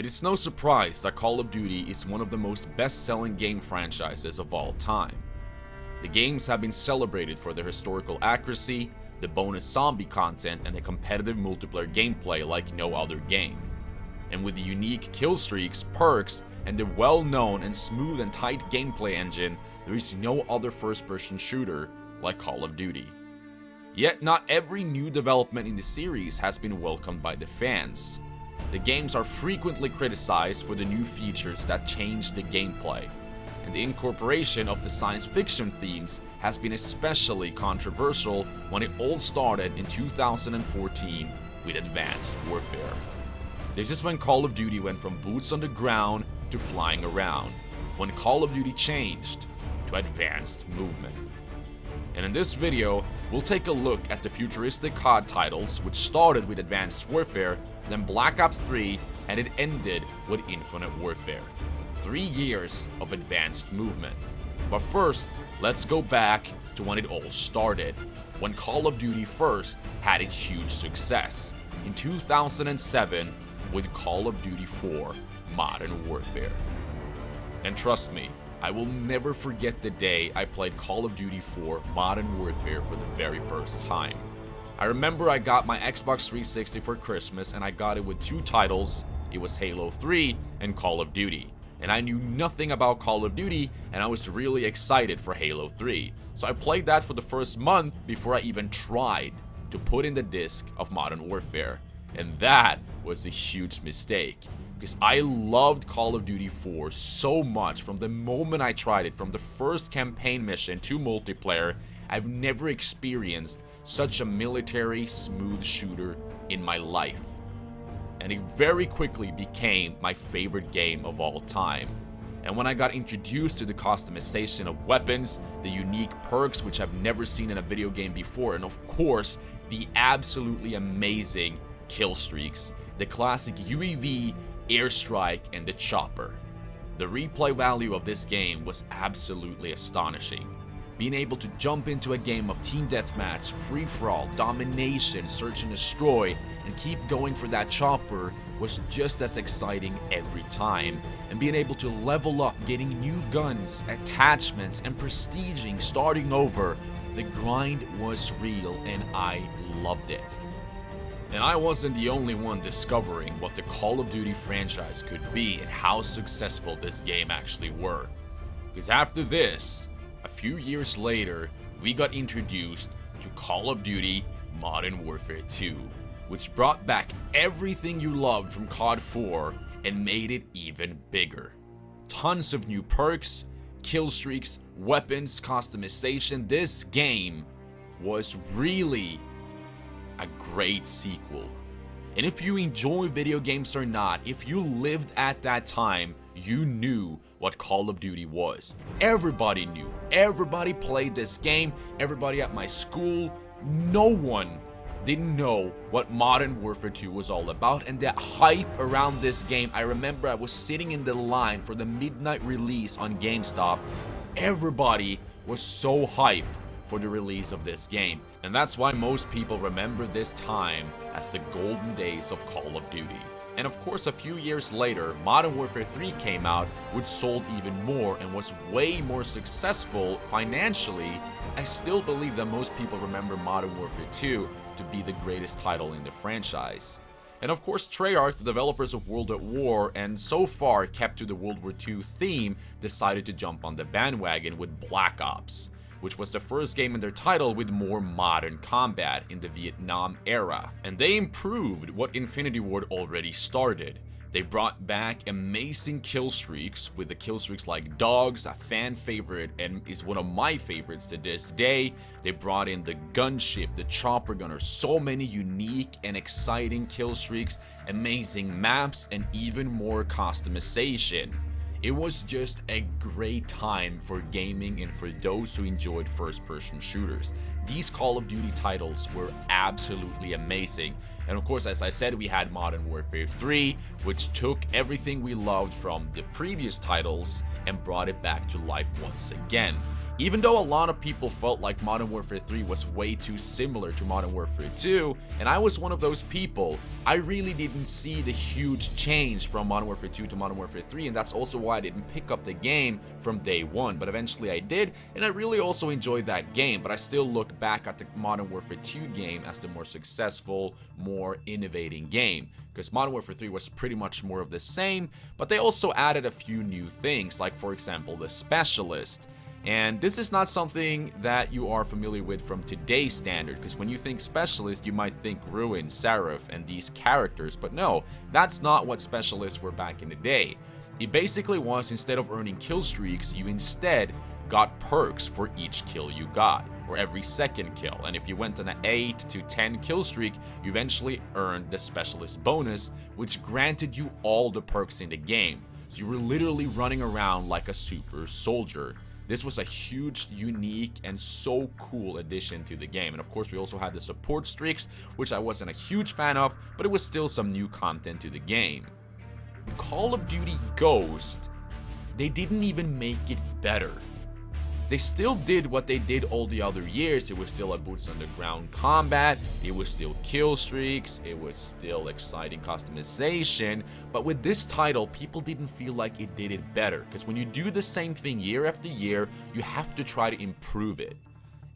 It is no surprise that Call of Duty is one of the most best-selling game franchises of all time. The games have been celebrated for their historical accuracy, the bonus zombie content, and the competitive multiplayer gameplay like no other game. And with the unique kill streaks, perks, and the well-known and smooth and tight gameplay engine, there is no other first-person shooter like Call of Duty. Yet not every new development in the series has been welcomed by the fans. The games are frequently criticized for the new features that change the gameplay, and the incorporation of the science fiction themes has been especially controversial when it all started in 2014 with Advanced Warfare. This is when Call of Duty went from boots on the ground to flying around, when Call of Duty changed to advanced movement. And in this video, we'll take a look at the futuristic COD titles, which started with Advanced Warfare, then Black Ops 3, and it ended with Infinite Warfare. 3 years of advanced movement. But first, let's go back to when it all started, when Call of Duty first had its huge success, in 2007 with Call of Duty 4 Modern Warfare. And trust me, I will never forget the day I played Call of Duty 4 Modern Warfare for the very first time. I remember I got my Xbox 360 for Christmas and I got it with 2 titles. It was Halo 3 and Call of Duty. And I knew nothing about Call of Duty and I was really excited for Halo 3. So I played that for the first month before I even tried to put in the disc of Modern Warfare. And that was a huge mistake, because I loved Call of Duty 4 so much from the moment I tried it, from the first campaign mission to multiplayer. I've never experienced such a military smooth shooter in my life. And it very quickly became my favorite game of all time. And when I got introduced to the customization of weapons, the unique perks which I've never seen in a video game before, and of course, the absolutely amazing kill streaks, the classic UAV, airstrike, and the chopper. The replay value of this game was absolutely astonishing. Being able to jump into a game of team deathmatch, free-for-all, domination, search and destroy, and keep going for that chopper was just as exciting every time. And being able to level up, getting new guns, attachments, and prestiging, starting over, the grind was real and I loved it. And I wasn't the only one discovering what the Call of Duty franchise could be and how successful this game actually were. Because after this, a few years later, we got introduced to Call of Duty Modern Warfare 2, which brought back everything you loved from COD 4 and made it even bigger. Tons of new perks, kill streaks, weapons, customization. This game was really a great sequel. And if you enjoy video games or not, if you lived at that time, you knew what Call of Duty was. Everybody knew. Everybody played this game. Everybody at my school. No one didn't know what Modern Warfare 2 was all about, and the hype around this game. I remember I was sitting in the line for the midnight release on GameStop. Everybody was so hyped for the release of this game, and that's why most people remember this time as the golden days of Call of Duty. And of course, a few years later, Modern Warfare 3 came out, which sold even more and was way more successful financially. I still believe that most people remember Modern Warfare 2 to be the greatest title in the franchise. And of course, Treyarch, the developers of World at War, and so far kept to the World War II theme, decided to jump on the bandwagon with Black Ops, which was the first game in their title with more modern combat in the Vietnam era. And they improved what Infinity Ward already started. They brought back amazing kill streaks, with the kill streaks like Dogs, a fan favorite and is one of my favorites to this day. They brought in the gunship, the chopper gunner, so many unique and exciting kill streaks, amazing maps, and even more customization. It was just a great time for gaming and for those who enjoyed first-person shooters. These Call of Duty titles were absolutely amazing. And of course, as I said, we had Modern Warfare 3, which took everything we loved from the previous titles and brought it back to life once again. Even though a lot of people felt like Modern Warfare 3 was way too similar to Modern Warfare 2, and I was one of those people, I really didn't see the huge change from Modern Warfare 2 to Modern Warfare 3, and that's also why I didn't pick up the game from day one, but eventually I did, and I really also enjoyed that game, but I still look back at the Modern Warfare 2 game as the more successful, more innovating game, because Modern Warfare 3 was pretty much more of the same, but they also added a few new things, like for example the Specialist. And this is not something that you are familiar with from today's standard, because when you think Specialist, you might think Ruin, Seraph, and these characters, but no, that's not what Specialists were back in the day. It basically was, instead of earning kill streaks, you instead got perks for each kill you got, or every second kill, and if you went on an 8 to 10 kill streak, you eventually earned the Specialist bonus, which granted you all the perks in the game, so you were literally running around like a super soldier. This was a huge, unique, and so cool addition to the game. And of course, we also had the support streaks, which I wasn't a huge fan of, but it was still some new content to the game. Call of Duty Ghost, they didn't even make it better. They still did what they did all the other years. It was still a boots on the ground combat, it was still kill streaks, it was still exciting customization, but with this title, people didn't feel like it did it better, because when you do the same thing year after year, you have to try to improve it.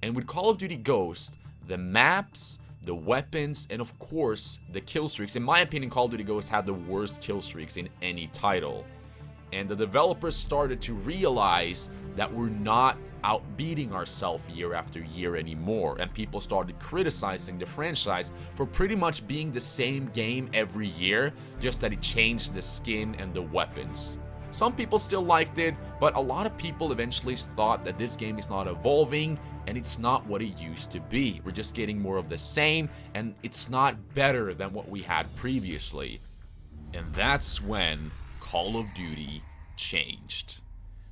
And with Call of Duty Ghost, the maps, the weapons, and of course, the kill streaks, in my opinion, Call of Duty Ghost had the worst kill streaks in any title. And the developers started to realize that we're not outbeating ourselves year after year anymore, and people started criticizing the franchise for pretty much being the same game every year, just that it changed the skin and the weapons. Some people still liked it, but a lot of people eventually thought that this game is not evolving and it's not what it used to be. We're just getting more of the same, and it's not better than what we had previously. And that's when Call of Duty changed.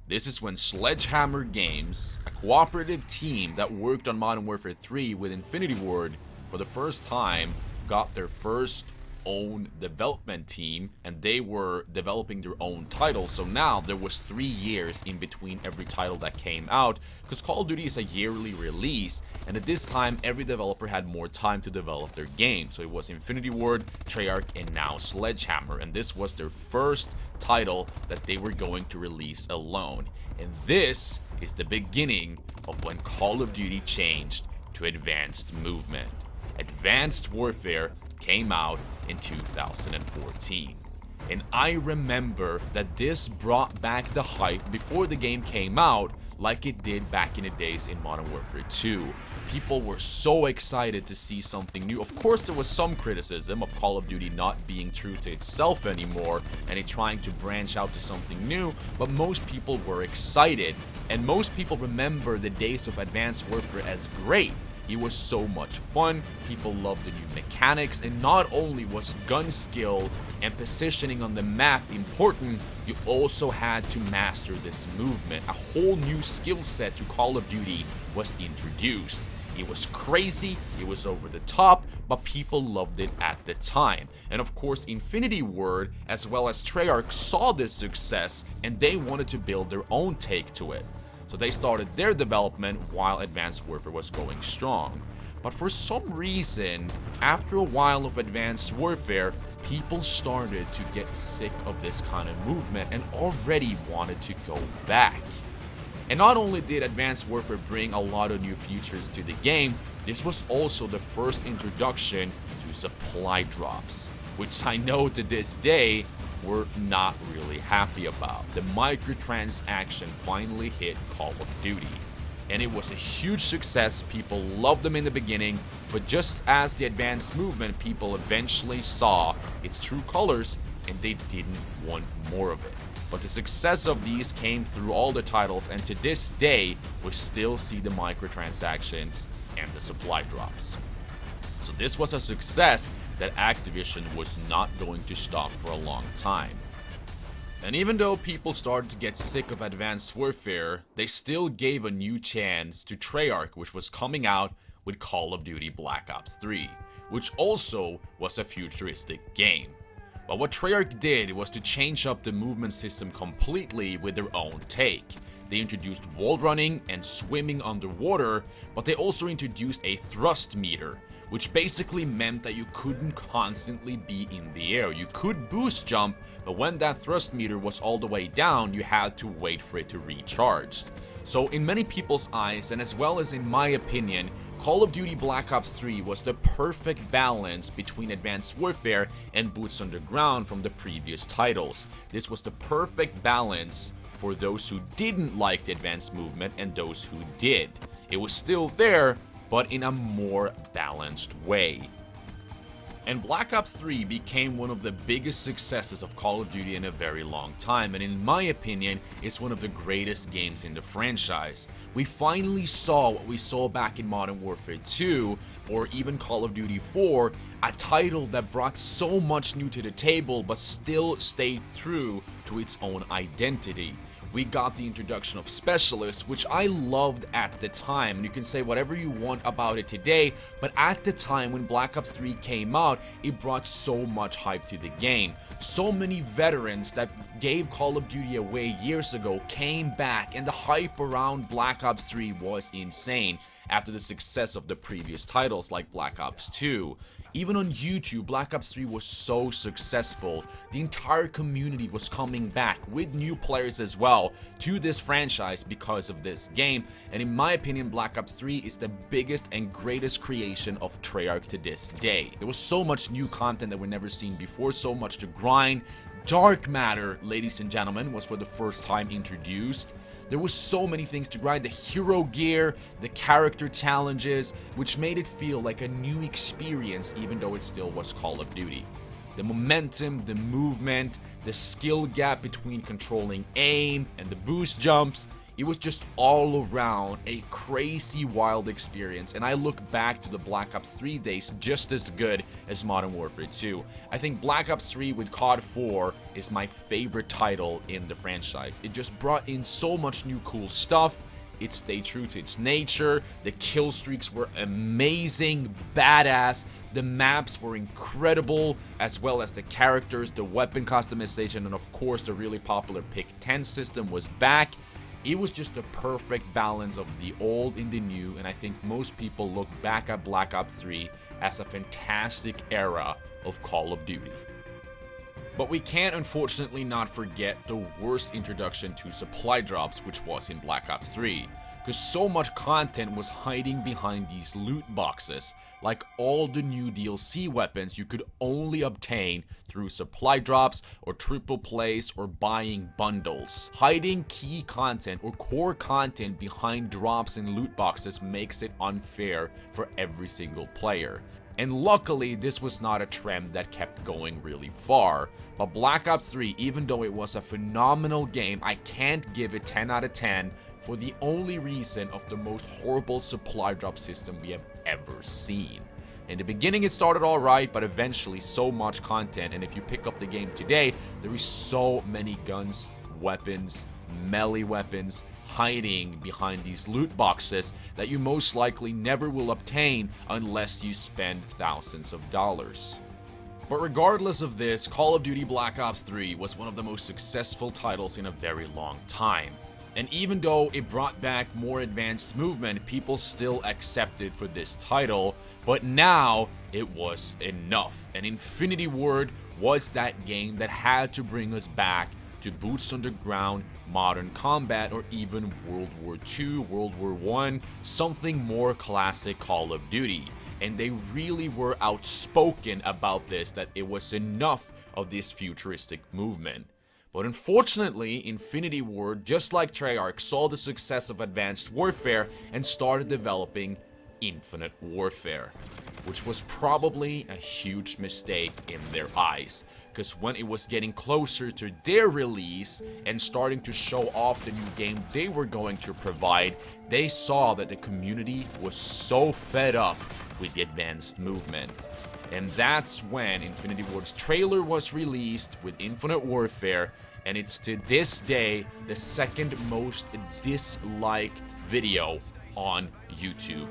This is when Sledgehammer Games, a cooperative team that worked on Modern Warfare 3 with Infinity Ward, for the first time got their first own development team, and they were developing their own title. So now there was 3 years in between every title that came out, because Call of Duty is a yearly release, and at this time every developer had more time to develop their game. So it was Infinity Ward, Treyarch, and now Sledgehammer, and this was their first title that they were going to release alone. And this is the beginning of when Call of Duty changed to Advanced Movement. Advanced Warfare came out in 2014. And I remember that this brought back the hype before the game came out, like it did back in the days in Modern Warfare 2. People were so excited to see something new. Of course, there was some criticism of Call of Duty not being true to itself anymore and it trying to branch out to something new, but most people were excited, and most people remember the days of Advanced Warfare as great. It was so much fun, people loved the new mechanics, and not only was gun skill and positioning on the map important, you also had to master this movement. A whole new skill set to Call of Duty was introduced. It was crazy, it was over the top, but people loved it at the time. And of course, Infinity Ward as well as Treyarch saw this success, and they wanted to build their own take to it. So they started their development while Advanced Warfare was going strong. But for some reason, after a while of Advanced Warfare, people started to get sick of this kind of movement and already wanted to go back. And not only did Advanced Warfare bring a lot of new features to the game, this was also the first introduction to supply drops, which I know to this day we're not really happy about. The microtransaction finally hit Call of Duty, and it was a huge success. People loved them in the beginning, but just as the Advanced Movement, people eventually saw its true colors and they didn't want more of it. But the success of these came through all the titles, and to this day we still see the microtransactions and the supply drops. So this was a success that Activision was not going to stop for a long time. And even though people started to get sick of Advanced Warfare, they still gave a new chance to Treyarch, which was coming out with Call of Duty Black Ops 3, which also was a futuristic game. But what Treyarch did was to change up the movement system completely with their own take. They introduced wall running and swimming underwater, but they also introduced a thrust meter, which basically meant that you couldn't constantly be in the air. You could boost jump, but when that thrust meter was all the way down, you had to wait for it to recharge. So in many people's eyes, and as well as in my opinion, Call of Duty Black Ops 3 was the perfect balance between Advanced Warfare and Boots Underground from the previous titles. This was the perfect balance for those who didn't like the advanced movement and those who did. It was still there, but in a more balanced way. And Black Ops 3 became one of the biggest successes of Call of Duty in a very long time, and in my opinion, it's one of the greatest games in the franchise. We finally saw what we saw back in Modern Warfare 2, or even Call of Duty 4, a title that brought so much new to the table but still stayed true to its own identity. We got the introduction of Specialists, which I loved at the time, and you can say whatever you want about it today, but at the time when Black Ops 3 came out, it brought so much hype to the game. So many veterans that gave Call of Duty away years ago came back, and the hype around Black Ops 3 was insane after the success of the previous titles like Black Ops 2. Even on YouTube, Black Ops 3 was so successful. The entire community was coming back with new players as well to this franchise because of this game. And in my opinion, Black Ops 3 is the biggest and greatest creation of Treyarch to this day. There was so much new content that we've never seen before, so much to grind. Dark Matter, ladies and gentlemen, was for the first time introduced. There was so many things to grind, the hero gear, the character challenges, which made it feel like a new experience even though it still was Call of Duty. The momentum, the movement, the skill gap between controlling aim and the boost jumps, it was just all around a crazy wild experience, and I look back to the Black Ops 3 days just as good as Modern Warfare 2. I think Black Ops 3 with COD 4 is my favorite title in the franchise. It just brought in so much new cool stuff. It stayed true to its nature. The kill streaks were amazing, badass. The maps were incredible, as well as the characters, the weapon customization, and of course the really popular Pick 10 system was back. It was just a perfect balance of the old and the new, and I think most people look back at Black Ops 3 as a fantastic era of Call of Duty. But we can't unfortunately not forget the worst introduction to supply drops, which was in Black Ops 3. Because so much content was hiding behind these loot boxes, like all the new DLC weapons you could only obtain through supply drops or triple plays or buying bundles. Hiding key content or core content behind drops and loot boxes makes it unfair for every single player. And luckily, this was not a trend that kept going really far. But Black Ops 3, even though it was a phenomenal game, I can't give it 10 out of 10 for the only reason of the most horrible supply drop system we have ever seen. In the beginning it started alright, but eventually so much content, and if you pick up the game today, there is so many guns, weapons, melee weapons hiding behind these loot boxes that you most likely never will obtain unless you spend thousands of dollars. But regardless of this, Call of Duty Black Ops 3 was one of the most successful titles in a very long time. And even though it brought back more advanced movement, people still accepted for this title, but now it was enough. And Infinity Ward was that game that had to bring us back to Boots Underground, Modern Combat, or even World War II, World War I, something more classic Call of Duty. And they really were outspoken about this, that it was enough of this futuristic movement. But unfortunately, Infinity Ward, just like Treyarch, saw the success of Advanced Warfare and started developing Infinite Warfare, which was probably a huge mistake in their eyes, because when it was getting closer to their release and starting to show off the new game they were going to provide, they saw that the community was so fed up with the advanced movement. And that's when Infinity Ward's trailer was released with Infinite Warfare, and it's to this day the second most disliked video on YouTube.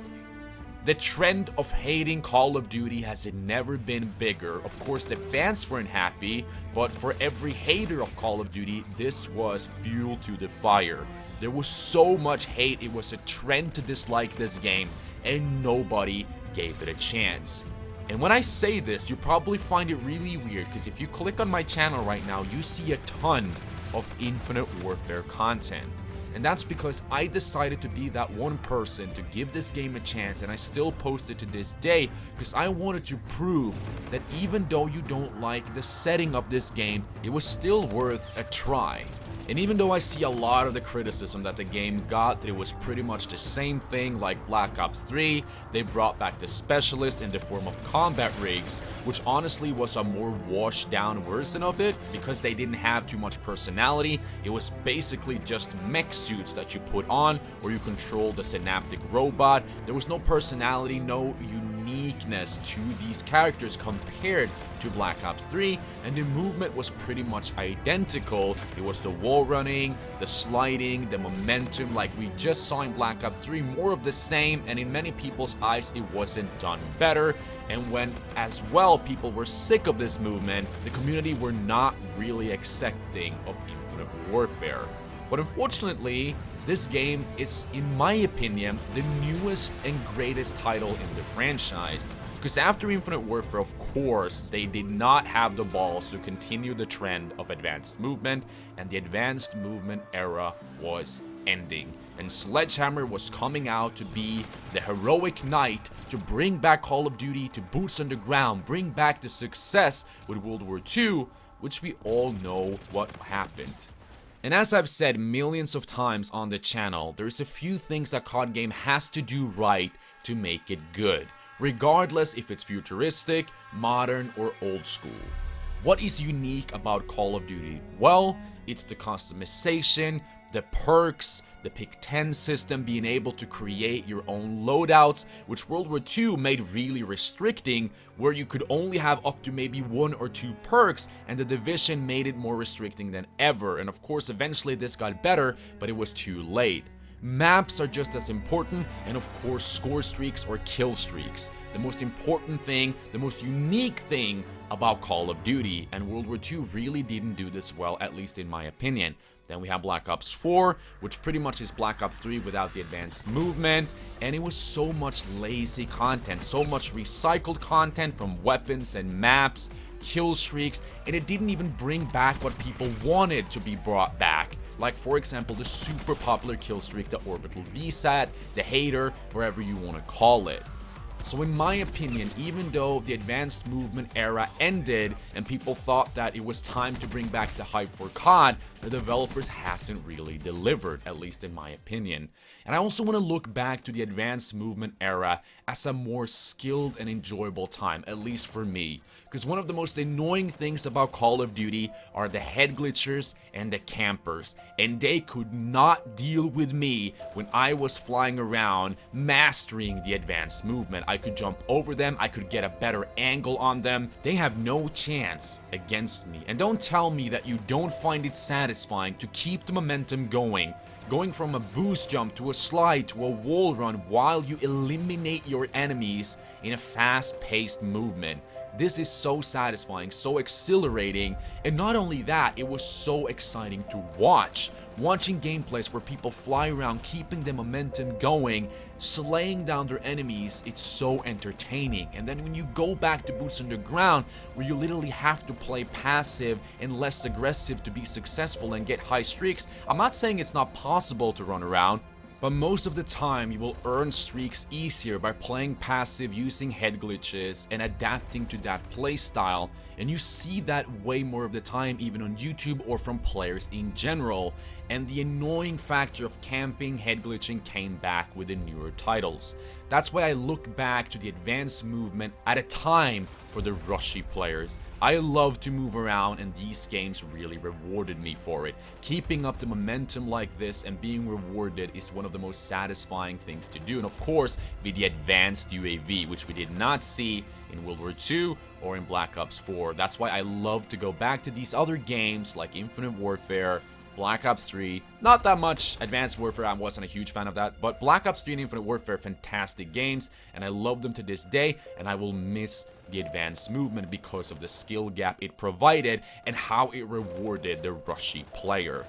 The trend of hating Call of Duty has never been bigger. Of course, the fans weren't happy, but for every hater of Call of Duty, this was fuel to the fire. There was so much hate, it was a trend to dislike this game, and nobody gave it a chance. And when I say this, you probably find it really weird, because if you click on my channel right now, you see a ton of Infinite Warfare content. And that's because I decided to be that one person to give this game a chance, and I still post it to this day because I wanted to prove that even though you don't like the setting of this game, it was still worth a try. And even though I see a lot of the criticism that the game got, that it was pretty much the same thing like Black Ops 3, they brought back the specialist in the form of combat rigs, which honestly was a more washed down version of it because they didn't have too much personality. It was basically just mech suits that you put on or you control the synaptic robot. There was no personality, no uniqueness to these characters compared to Black Ops 3, and the movement was pretty much identical. It was the wall running, the sliding, the momentum like we just saw in Black Ops 3, more of the same, and in many people's eyes it wasn't done better. And when as well people were sick of this movement, the community were not really accepting of Infinite Warfare. But unfortunately, this game is, in my opinion, the newest and greatest title in the franchise. Because after Infinite Warfare, of course, they did not have the balls to continue the trend of advanced movement, and the advanced movement era was ending. And Sledgehammer was coming out to be the heroic knight to bring back Call of Duty to boots on the ground, bring back the success with World War II, which we all know what happened. And as I've said millions of times on the channel, there's a few things that COD game has to do right to make it good, regardless if it's futuristic, modern, or old school. What is unique about Call of Duty? Well, it's the customization, the perks, the Pick 10 system, being able to create your own loadouts, which World War II made really restricting, where you could only have up to maybe 1 or 2 perks, and the Division made it more restricting than ever. And of course, eventually this got better, but it was too late. Maps are just as important, and of course score streaks or kill streaks. The most important thing, the most unique thing about Call of Duty, and World War II really didn't do this well, at least in my opinion. Then we have Black Ops 4, which pretty much is Black Ops 3 without the advanced movement, and it was so much lazy content, so much recycled content from weapons and maps, kill streaks, and it didn't even bring back what people wanted to be brought back. Like, for example, the super popular kill streak, the Orbital VSAT, the Hater, wherever you want to call it. So in my opinion, even though the advanced movement era ended and people thought that it was time to bring back the hype for COD, the developers hasn't really delivered, at least in my opinion. And I also want to look back to the advanced movement era as a more skilled and enjoyable time, at least for me. Because one of the most annoying things about Call of Duty are the head glitchers and the campers, and they could not deal with me when I was flying around mastering the advanced movement. I could jump over them, I could get a better angle on them. They have no chance against me. And don't tell me that you don't find it satisfying to keep the momentum going from a boost jump to a slide to a wall run while you eliminate your enemies in a fast-paced movement. This is so satisfying, so exhilarating, and not only that, it was so exciting to watch. Watching gameplays where people fly around, keeping the momentum going, slaying down their enemies, it's so entertaining. And then when you go back to boots on the ground, where you literally have to play passive and less aggressive to be successful and get high streaks, I'm not saying it's not possible to run around, but most of the time you will earn streaks easier by playing passive, using head glitches, and adapting to that playstyle. And you see that way more of the time even on YouTube or from players in general. And the annoying factor of camping, head glitching came back with the newer titles. That's why I look back to the advanced movement at a time for the rushy players. I love to move around, and these games really rewarded me for it. Keeping up the momentum like this and being rewarded is one of the most satisfying things to do. And of course, with the advanced UAV, which we did not see in World War II or in Black Ops 4. That's why I love to go back to these other games like Infinite Warfare, Black Ops 3, not that much. Advanced Warfare, I wasn't a huge fan of that, but Black Ops 3 and Infinite Warfare, fantastic games, and I love them to this day, and I will miss the advanced movement because of the skill gap it provided and how it rewarded the rushy player.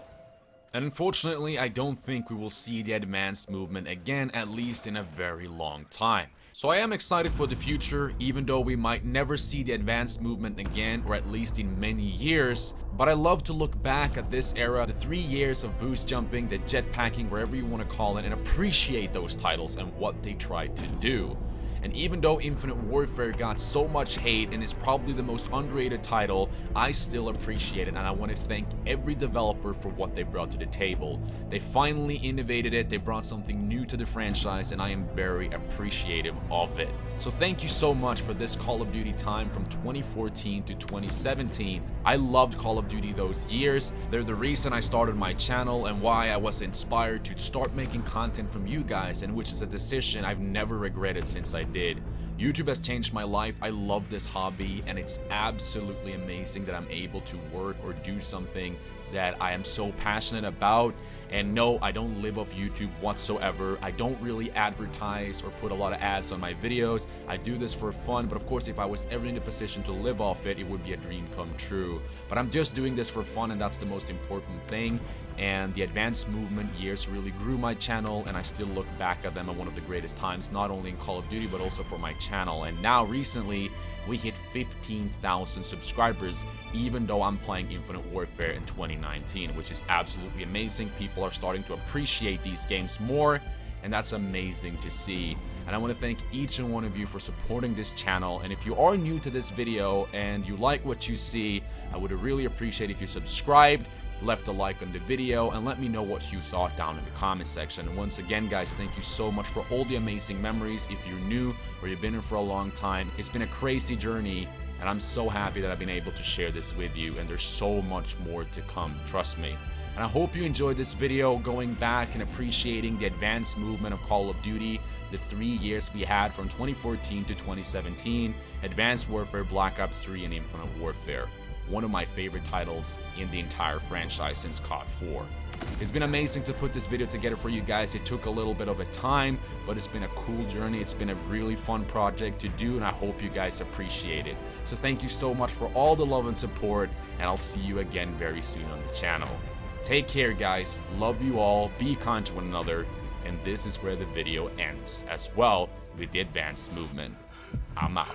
And unfortunately, I don't think we will see the advanced movement again, at least in a very long time. So I am excited for the future, even though we might never see the advanced movement again, or at least in many years. But I love to look back at this era, the 3 years of boost jumping, the jetpacking, wherever you want to call it, and appreciate those titles and what they tried to do. And even though Infinite Warfare got so much hate and is probably the most underrated title, I still appreciate it, and I want to thank every developer for what they brought to the table. They finally innovated it, they brought something new to the franchise, and I am very appreciative of it. So thank you so much for this Call of Duty time from 2014 to 2017. I loved Call of Duty those years. They're the reason I started my channel and why I was inspired to start making content from you guys, and which is a decision I've never regretted since I did. YouTube has changed my life. I love this hobby, and it's absolutely amazing that I'm able to work or do something that I am so passionate about. And no, I don't live off YouTube whatsoever. I don't really advertise or put a lot of ads on my videos. I do this for fun, but of course, if I was ever in a position to live off it, it would be a dream come true. But I'm just doing this for fun, and that's the most important thing. And the advanced movement years really grew my channel, and I still look back at them at one of the greatest times, not only in Call of Duty, but also for my channel. And now, recently, we hit 15,000 subscribers, even though I'm playing Infinite Warfare in 2019, which is absolutely amazing. People are starting to appreciate these games more, and that's amazing to see. And I want to thank each and one of you for supporting this channel. And if you are new to this video and you like what you see, I would really appreciate if you subscribed, left a like on the video, and let me know what you thought down in the comment section. And once again, guys, thank you so much for all the amazing memories. If you're new or you've been in for a long time, it's been a crazy journey, and I'm so happy that I've been able to share this with you, and there's so much more to come, trust me. And I hope you enjoyed this video, going back and appreciating the advanced movement of Call of Duty, the 3 years we had from 2014 to 2017, Advanced Warfare, Black Ops 3, and Infinite Warfare. One of my favorite titles in the entire franchise since COD 4. It's been amazing to put this video together for you guys. It took a little bit of a time, but it's been a cool journey. It's been a really fun project to do, and I hope you guys appreciate it. So thank you so much for all the love and support, and I'll see you again very soon on the channel. Take care, guys. Love you all. Be kind to one another. And this is where the video ends, as well with the advanced movement. I'm out.